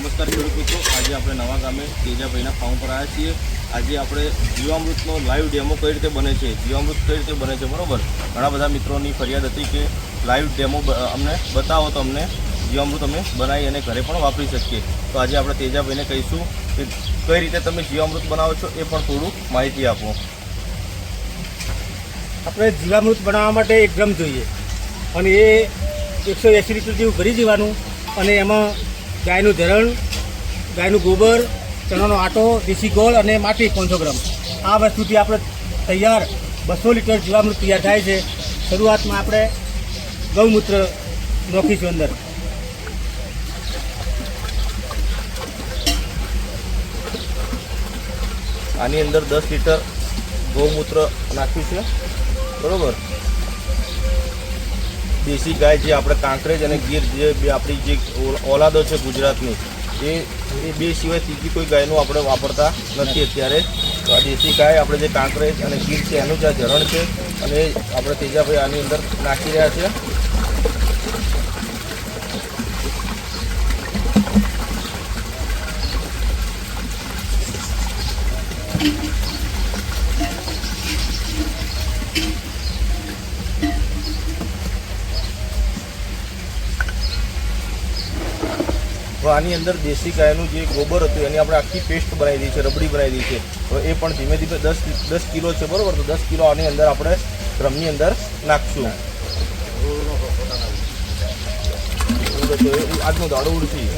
નમસ્કાર ખેડૂત મિત્રો, આજે આપણે નવા ગામે તેજાભાઈના ફાર્મ પર આવ્યા છીએ। આજે આપણે જીવામૃતનો લાઈવ ડેમો કઈ રીતે બને છે, જીવામૃત કઈ રીતે બને છે, બરાબર। ઘણા બધા મિત્રોની ફરિયાદ હતી કે લાઈવ ડેમો અમને બતાવો તો અમને જીવામૃત અમે બનાવી અને ઘરે પણ વાપરી શકીએ। તો આજે આપણે તેજાભાઈને કહીશું કે કઈ રીતે તમે જીવામૃત બનાવો છો એ પણ થોડું માહિતી આપો। આપણે જીવામૃત બનાવવા માટે 1 ડ્રમ જોઈએ અને એ 180 લિટર જેવું ભરી દેવાનું અને એમાં ગાયનું ધરણ, ગાયનું ગોબર, ચણાનો આટો, દેશી ગોળ અને માટી 500 ગ્રામ આ વસ્તુથી આપણે તૈયાર 200 લિટર જીવામૃત તૈયાર થાય છે। શરૂઆતમાં આપણે ગૌમૂત્ર નાખીશું અંદર। આની અંદર 10 લિટર ગૌમૂત્ર નાખ્યું છે, બરાબર। દેશી ગાય જે આપણે કાંકરેજ અને ગીર જે આપણી જે ઓલાદો છે ગુજરાતની એ બે સિવાય ત્રીજી કોઈ ગાયનું આપણે વાપરતા નથી અત્યારે। તો આ દેશી ગાય આપણે જે કાંકરેજ અને ગીર છે એનું જ આ ઝરણ છે અને આપણે તેજાભાઈ આની અંદર નાખી રહ્યા છે। તો આની અંદર દેશી ગાયનું જે ગોબર હતું એની આપણે આખી પેસ્ટ બનાવી દીધી છે, રબડી બનાવી દીધી છે। હવે એ પણ ધીમે ધીમે 10 કિલો છે, બરાબર। તો 10 કિલો આની અંદર આપણે ડ્રમની અંદર નાખશું। આજનો દાડો ઉડથી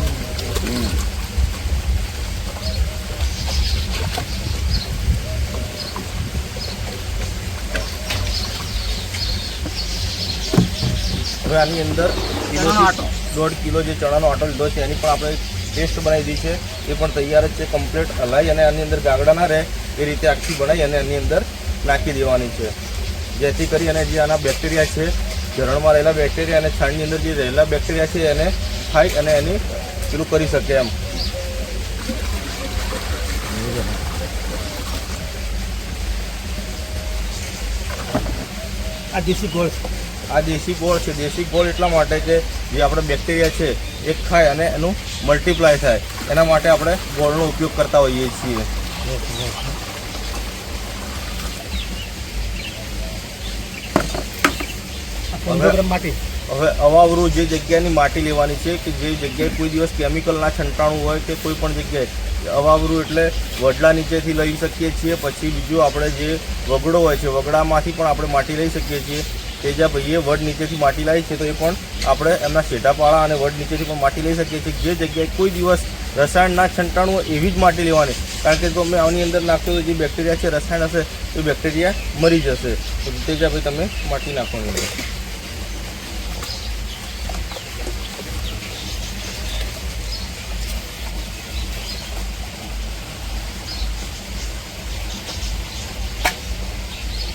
હવે આની અંદર 1.5 કિલો જે ચણાનો આટો લીધો છે એની પણ આપણે પેસ્ટ બનાવી દીધી છે, એ પણ તૈયાર જ છે। કમ્પ્લીટ હલાવી અને આની અંદર ગાગડા ના રહે એ રીતે આખી બનાવી અને આની અંદર નાખી દેવાની છે, જેથી કરી અને જે આના બેક્ટેરિયા છે, ઝરણમાં રહેલા બેક્ટેરિયા અને છાણની અંદર જે રહેલા બેક્ટેરિયા છે એને ખાઈ અને એની પેલું કરી શકે એમ। આ દેશી ગોળ છે। દેશી ગોળ એટલા માટે કે જે આપણે બેક્ટેરિયા છે એ ખાય અને એનું મલ્ટીપ્લાય થાય એના માટે આપણે ગોળનો ઉપયોગ કરતા હોઈએ છીએ। હવે અવાવરું જે જગ્યાની માટી લેવાની છે કે જે જગ્યાએ કોઈ દિવસ કેમિકલ ના છંટાણું હોય કે કોઈ પણ જગ્યાએ અવાવરું એટલે વડલા નીચેથી લઈ શકીએ છીએ। પછી બીજું આપણે જે વગડો હોય છે વગડામાંથી પણ આપણે માટી લઈ શકીએ છીએ। તેજાભાઈએ વડ નીચેથી માટી લાવી છે તો એ પણ આપણે એમના શેઢાપાળા અને વડ નીચેથી પણ માટી લઈ શકીએ છીએ। જે જગ્યાએ કોઈ દિવસ રસાયણ ના છંટાણું હોય એવી જ માટી લેવાની, કારણ કે જો અમે આની અંદર નાખતો તો જે બેક્ટેરિયા છે રસાયણ હશે તો બેક્ટેરિયા મરી જશે। તો તેજાભાઈ તમે માટી નાખવાની।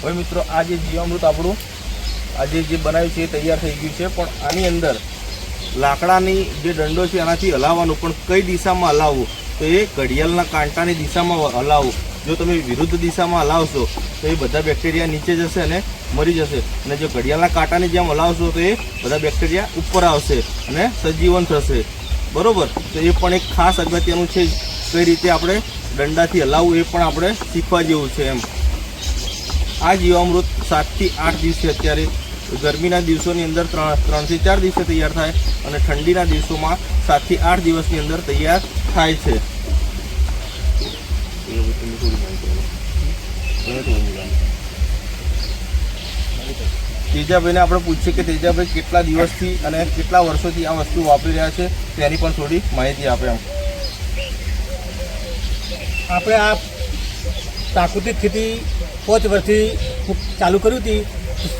હવે મિત્રો આ જે જીવામૃત આપણું આજે જે બનાવ્યું છે એ તૈયાર થઈ ગયું છે, પણ આની અંદર લાકડાની જે દંડો છે એનાથી હલાવવાનું, પણ કઈ દિશામાં હલાવવું તો એ ઘડિયાળના કાંટાની દિશામાં હલાવવું। જો તમે વિરુદ્ધ દિશામાં હલાવશો તો એ બધા બેક્ટેરિયા નીચે જશે અને મરી જશે, અને જો ઘડિયાળના કાંટાની જેમ હલાવશો તો એ બધા બેક્ટેરિયા ઉપર આવશે અને સજીવન થશે, બરાબર। તો એ પણ એક ખાસ અગત્યનું છે, કઈ રીતે આપણે દંડાથી હલાવવું એ પણ આપણે શીખવા જેવું છે એમ। આ જીવામૃત 7 થી 8 દિવસે અત્યારે ગરમીના દિવસોની અંદર 3 થી 4 દિવસે તૈયાર થાય અને ઠંડીના દિવસોમાં 7 થી 8 દિવસની અંદર તૈયાર થાય છે। તેજાભાઈને આપણે પૂછીએ કે તેજાભાઈ કેટલા દિવસથી અને કેટલા વર્ષોથી આ વસ્તુ વાપરી રહ્યા છે તેની પણ થોડી માહિતી આપે એમ। આપણે આ પ્રાકૃતિક ખેતી 5 વર્ષથી ચાલુ કર્યું હતી,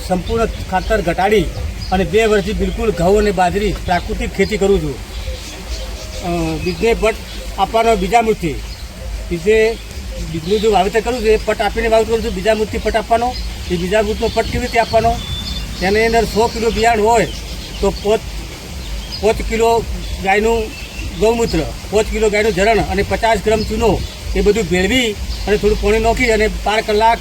સંપૂર્ણ ખાતર ઘટાડી અને 2 વર્ષથી બિલકુલ ઘઉં અને બાજરી પ્રાકૃતિક ખેતી કરું છું। બીજને પટ આપવાનો બીજામૃતથી, બીજનું જો વાવેતર કરું છું એ પટ આપીને વાવેતર કરું છું, બીજામૃતથી પટ આપવાનો। એ બીજામૃતનો પટ કેવી રીતે આપવાનો, તેની અંદર 100 કિલો બિયાણ હોય તો 5 કિલો ગાયનું ગૌમૂત્ર, 5 કિલો ગાયનું ઝરણ અને 50 ગ્રામ ચૂનો એ બધું ભેળવી અને થોડું પાણી નાખી અને 12 કલાક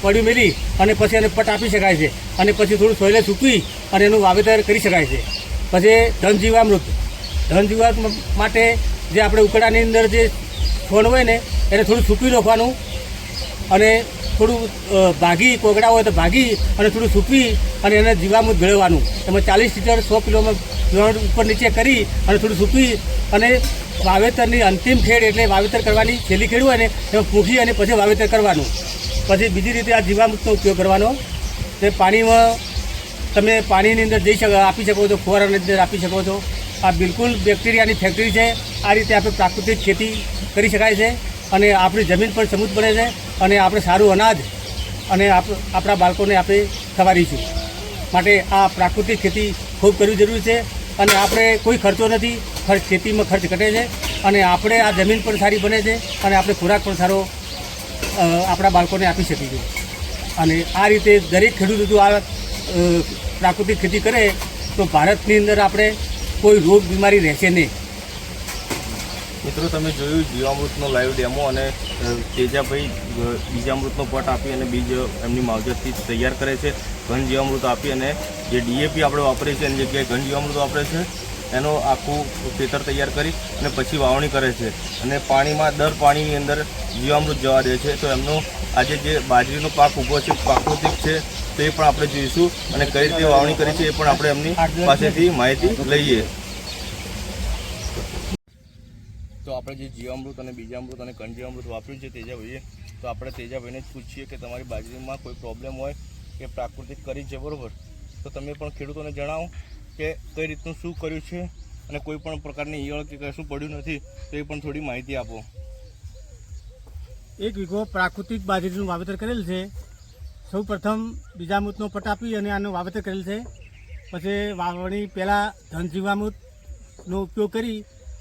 પડ્યું મેલી અને પછી એને પટ આપી શકાય છે અને પછી થોડું સોયલે સૂકવી અને એનું વાવેતર કરી શકાય છે। પછી ધન જીવામૃત માટે જે આપણે ઉકળાની અંદર જે છોડ હોય ને એને થોડું સૂકવી નાખવાનું અને થોડું ભાગી કોગળા હોય તો ભાગી અને થોડું સૂકવી અને એને જીવામૃત ભેળવવાનું. એમાં 40 લીટર 100 કિલોમાં જીવામૃત ઉપર નીચે કરી અને થોડું સૂકવી અને વાવેતરની અંતિમ ખેડ એટલે વાવેતર કરવાની છેલ્લી ખેડ હોય ને એમાં પૂંખી અને પછી વાવેતર કરવાનું. પછી બીજી રીતે આ જીવામૃતનો ઉપયોગ કરવાનો. તે પાણીમાં તમે પાણીની અંદર આપી શકો છો, ફુવારાની અંદર આપી શકો છો. આ બિલકુલ બેક્ટેરિયાની ફેક્ટરી છે. આ રીતે આપણે પ્રાકૃતિક ખેતી કરી શકાય છે અને આપણી જમીન પણ સમૃદ્ધ બને છે અને આપણે સારું અનાજ અને આપણા બાળકોને આપણે ખવાડીશું. માટે આ પ્રાકૃતિક ખેતી ખૂબ કરવી જરૂરી છે અને આપણે કોઈ ખર્ચો નથી, ખેતીમાં ખર્ચ ઘટે છે અને આપણે આ જમીન પણ સારી બને છે અને આપણે ખોરાક પણ સારો આપણા બાળકોને આપી શકીશું. અને આ રીતે દરેક ખેડૂતો જો આ પ્રાકૃતિક ખેતી કરે તો ભારતની અંદર આપણે કોઈ રોગ બીમારી રહેશે નહીં. મિત્રો તમે જોયું જીવામૃતનો લાઈવ ડેમો અને તેજાભાઈ બીજામૃતનો પટ આપી અને બીજ એમની માવજતથી તૈયાર કરે છે. ઘન જીવામૃત આપી અને જે ડીએપી આપણે વાપરીએ છીએ એની જગ્યાએ ઘન જીવામૃત વાપરે છે. એનો આખું ખેતર તૈયાર કરી અને પછી વાવણી કરે છે અને પાણીમાં દર પાણીની અંદર જીવામૃત જવા દે છે. તો એમનો આજે જે બાજરીનો પાક ઊભો છે પ્રાકૃતિક છે તો એ પણ આપણે જોઈશું અને કઈ રીતે વાવણી કરી છે એ પણ આપણે એમની પાસેથી માહિતી લઈએ. તો આપણે જે જીવામૃત અને બીજામૃત અને ઘન જીવામૃત વાપર્યું છે તેજાભાઈએ, તો આપણે તેજાભાઈને જ પૂછીએ કે તમારી બાજરીમાં કોઈ પ્રોબ્લેમ હોય કે પ્રાકૃતિક કરી છે બરાબર, તો તમે પણ ખેડૂતોને જણાવો કે કઈ રીતનું શું કર્યું છે અને કોઈ પણ પ્રકારની ઈયળ કે કશું પડ્યું નથી તો એ પણ થોડી માહિતી આપો. 1 વીઘો પ્રાકૃતિક બાજરીનું વાવેતર કરેલ છે. સૌ પ્રથમ બીજામૃતનો પટ આપી અને આનું વાવેતર કરેલ છે. પછી વાવણી પહેલાં ધન જીવામૃતનો ઉપયોગ કરી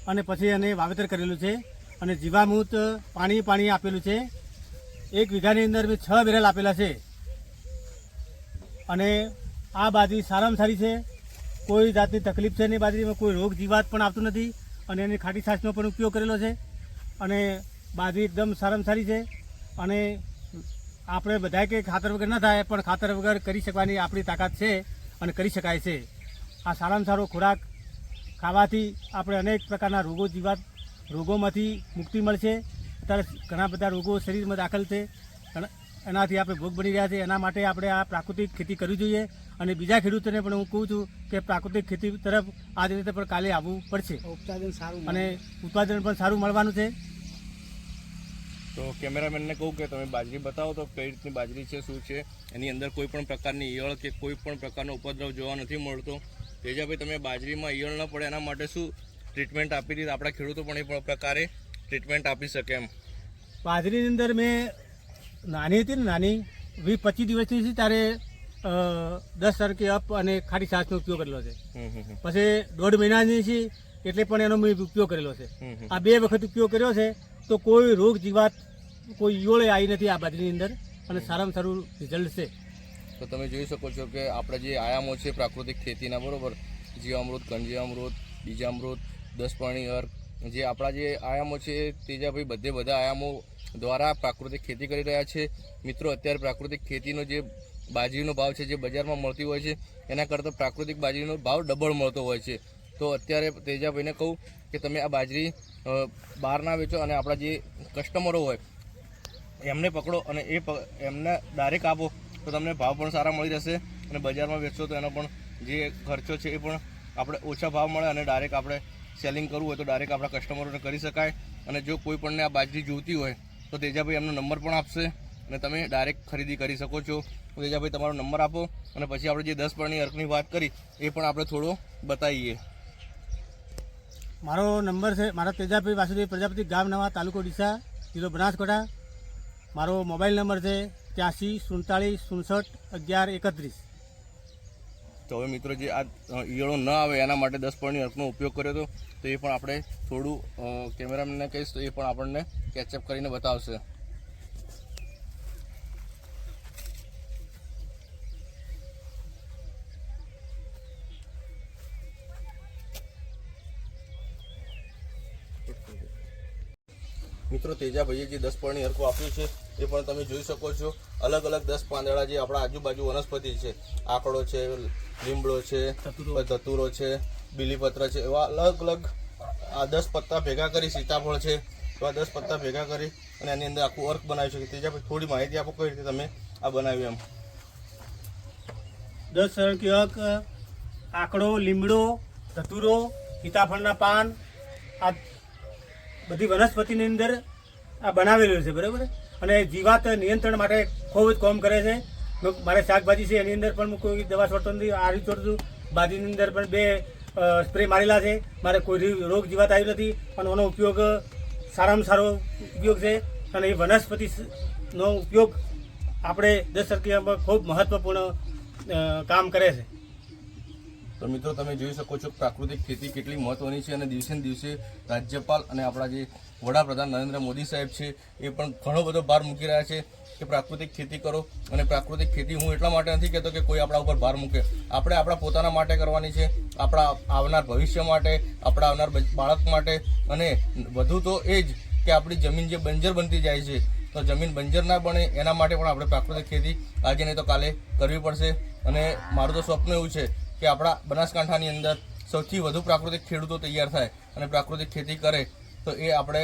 અને પછી એને વાવેતર કરેલું છે અને જીવામૃત પાણી આપેલું છે. 1 વીઘાની અંદર મેં 6 બેરલ આપેલા છે અને આ બાજરી સારામાં સારી છે. કોઈ જાતની તકલીફ છે નહીં, બાજરીમાં કોઈ રોગ જીવાત પણ આવતું નથી અને એની ખાટી છાશનો પણ ઉપયોગ કરેલો છે અને બાજરી એકદમ સારામાં સારી છે. અને આપણે બધાએ કે ખાતર વગર ન થાય પણ ખાતર વગર કરી શકવાની આપણી તાકાત છે અને કરી શકાય છે. આ સારામાં સારો ખોરાક ખાવાથી આપણે અનેક પ્રકારના રોગોમાંથી મુક્તિ મળશે. અત્યારે ઘણા બધા રોગો શરીરમાં દાખલ છે, એનાથી આપણે ભોગ બની રહ્યા છે. એના માટે આપણે આ પ્રાકૃતિક ખેતી કરવી જોઈએ અને બીજા ખેડૂતોને પણ હું કહું છું કે પ્રાકૃતિક ખેતી તરફ આ રીતે પણ કાલે આવવું પડશે અને ઉત્પાદન પણ સારું મળવાનું છે. તો કેમેરામેનને કહું કે તમે બાજરી બતાવો તો કઈ રીતની બાજરી છે, શું છે, એની અંદર કોઈ પણ પ્રકારની ઈયળ કે કોઈ પણ પ્રકારનો ઉપદ્રવ જોવા નથી મળતો. તેજાભાઈ તમે બાજરીમાં ઈયળ ન પડે એના માટે શું ટ્રીટમેન્ટ આપી હતી? આપણા ખેડૂતો પણ એ પ્રકારે ટ્રીટમેન્ટ આપી શકે એમ. બાજરીની અંદર મેં નાની હતી ને, નાની 20-25 દિવસની હતી ત્યારે 10 ટનકે અપ અને ખાટી છાશનો ઉપયોગ કરેલો છે. પછી 1.5 મહિનાની છે એટલે પણ એનો મેં ઉપયોગ કરેલો છે. આ 2 વખત ઉપયોગ કર્યો છે તો કોઈ રોગ જીવાત કોઈ ઈયળે આવી નથી આ બાજરીની અંદર અને સારામાં સારું રિઝલ્ટ છે. તો તમે જોઈ શકો છો કે આપણે જે આયામો છે પ્રાકૃતિક ખેતીના બરોબર, જીવામૃત, ઘન જીવામૃત, બીજામૃત, 10 પાણી અર્ક, જે આપણા જે આયામો છે તેજાભાઈ બધા આયામો દ્વારા પ્રાકૃતિક ખેતી કરી રહ્યા છે. મિત્રો અત્યારે પ્રાકૃતિક ખેતીનો જે બાજરીનો ભાવ છે જે બજારમાં મળતી હોય છે એના કરતાં પ્રાકૃતિક બાજરીનો ભાવ ડબલ મળતો હોય છે. તો અત્યારે તેજાભાઈને કહું કે તમે આ બાજરી બહાર ના વેચો અને આપણા જે કસ્ટમરો હોય એમને પકડો અને એમને ડાયરેક્ટ આપો તો તમને ભાવ પણ સારા મળી જશે અને બજારમાં વેચશો તો એનો પણ જે ખર્ચો છે એ પણ આપણે ઓછા ભાવ મળે અને ડાયરેક્ટ આપણે સેલિંગ કરવું હોય તો ડાયરેક્ટ આપણા કસ્ટમરોને કરી શકાય. અને જો કોઈ પણને આ બાજરી જોઈતી હોય તો તેજાભાઈ એમનો નંબર પણ આપશે અને તમે ડાયરેક્ટ ખરીદી કરી શકો છો. તો તેજાભાઈ તમારો નંબર આપો અને પછી આપણે જે 10 પાણી અર્કની વાત કરી એ પણ આપણે થોડો બતાવીએ. મારો નંબર છે તેજાભાઈ વાસુદેવ પ્રજાપતિ, ગામ નવા, તાલુકો ડીસા, જિલ્લો બનાસકાંઠા. મારો મોબાઈલ નંબર છે 83 47 67 11 31. તો હવે મિત્રો જે આ ઈયળો ન આવે એના માટે 10 પાણી અર્કનો ઉપયોગ કર્યો હતો તો એ પણ આપણે થોડું કેમેરામેનને કહીશ તો એ પણ આપણને કેચઅપ કરીને બતાવશે. મિત્રો તેજાભાઈએ જે 10 પાણી અર્ક આપ્યું છે એ પણ તમે જોઈ શકો છો. અલગ અલગ 10 પાંદડા જે આપણા આજુબાજુ વનસ્પતિ છે, આકડો છે, લીમડો છે, ધતુરો છે, બીલીપત્ર છે, એવા અલગ અલગ આ 10 પત્તા ભેગા કરી સીતાફળ છે તો આ 10 પત્તા ભેગા કરી અને એની અંદર આખું અર્ક બનાવી શકે. તેજા પછી થોડી માહિતી આપો કઈ રીતે તમે આ બનાવ્યું એમ. 10 સરળકી અક, આકડો, લીમડો, ધતુરો, સીતાફળના પાન, આ બધી વનસ્પતિની અંદર આ બનાવેલું છે, બરાબર. અને જીવાત નિયંત્રણ માટે ખૂબ જ કામ કરે છે. મારે શાકભાજી છે એની અંદર પણ હું કોઈ દવા છોડતો નથી. આરી છોડું છું. ભાજીની અંદર પણ 2 સ્પ્રે મારેલા છે. મારે કોઈ રોગ જીવાત આવ્યું નથી. અને એનો ઉપયોગ સારામાં સારો ઉપયોગ છે. અને એ વનસ્પતિનો ઉપયોગ આપણે 10 સરળકીમાં ખૂબ મહત્વપૂર્ણ કામ કરે છે. તો મિત્રો તમે જોઈ શકો છો કે પ્રાકૃતિક ખેતી કેટલી મહત્વની છે અને દિવસે ને દિવસે રાજ્યપાલ અને આપણા જે વડાપ્રધાન નરેન્દ્ર મોદી સાહેબ છે એ પણ ઘણો બધો ભાર મૂકી રહ્યા છે કે પ્રાકૃતિક ખેતી કરો. અને પ્રાકૃતિક ખેતી હું એટલા માટે નથી કહેતો કે કોઈ આપણા ઉપર ભાર મૂકે. આપણે આપણા પોતાના માટે કરવાની છે, આપણા આવનાર ભવિષ્ય માટે, આપણા આવનાર બાળક માટે. અને વધુ તો એ જ કે આપણી જમીન જે બંજર બનતી જાય છે તો જમીન બંજર ના બને એના માટે પણ આપણે પ્રાકૃતિક ખેતી આજે નહીં તો કાલે કરવી પડશે. અને મારું તો સ્વપ્ન એવું છે કે આપણા બનાસકાંઠાની અંદર સૌથી વધુ પ્રાકૃતિક ખેડૂતો તૈયાર થાય અને પ્રાકૃતિક ખેતી કરે તો એ આપણે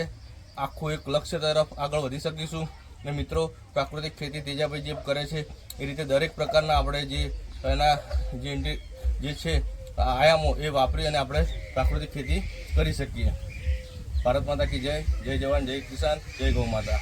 આખું એક લક્ષ્ય તરફ આગળ વધી શકીશું. અને મિત્રો પ્રાકૃતિક ખેતી તેજાભાઈ જે કરે છે એ રીતે દરેક પ્રકારના આપણે જે એના જે છે આયામો એ વાપરી અને આપણે પ્રાકૃતિક ખેતી કરી શકીએ. ભારત માતા કી જય. જય જવાન, જય કિસાન, જય ગૌ માતા.